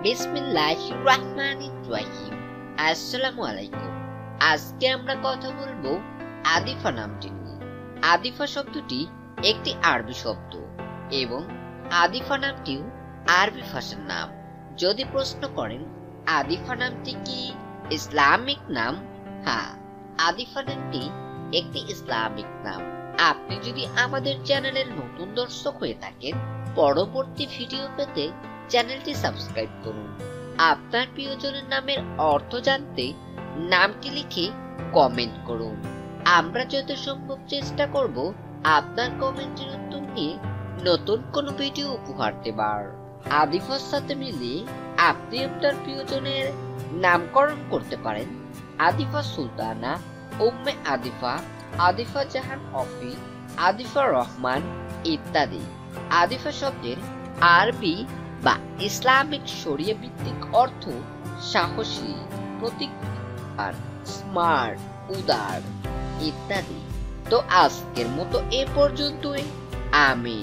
বিসমিল্লাহির রহমানির রহিম। আসসালামু আলাইকুম। আজকে আমরা কথা বলবো আদিফা নামটি নিয়ে। আদিফা শব্দটি একটি আরবি শব্দ এবং আদিফা নামটিও আরবি ভাষার নাম। যদি প্রশ্ন করেন আদিফা নামটি কি ইসলামিক নাম? হ্যাঁ, আদিফা নামটি একটি ইসলামিক নাম। আপনি যদি আমাদের চ্যানেলের নতুন দর্শক হয়ে থাকেন, পরবর্তী ভিডিও পেতে চ্যানেলটি সাবস্ক্রাইব করুন। আপনার প্রিয়জনের নামের অর্থ জানতে নামটি লিখে কমেন্ট করুন। আমরা যত সম্ভব চেষ্টা করব আপনার কমেন্টের উত্তর নিয়ে নতুন কোনো ভিডিও উপহার দেবার। আদিফার সাথে মিলিয়ে আপনি আপনার প্রিয়জনের নামকরণ করতে পারেন আদিফা সুলতানা, উম্মে আদিফা, আদিফা জাহান অফি, আদিফা রহমান ইত্যাদি। আদিফা শব্দের আরবি বা ইসলামিক শরিয়া ভিত্তিক অর্থ সাহসী, প্রতিজ্ঞার, স্মার্ট, উদার ইত্যাদি। তো আজকের মতো এ পর্যন্তই। আমি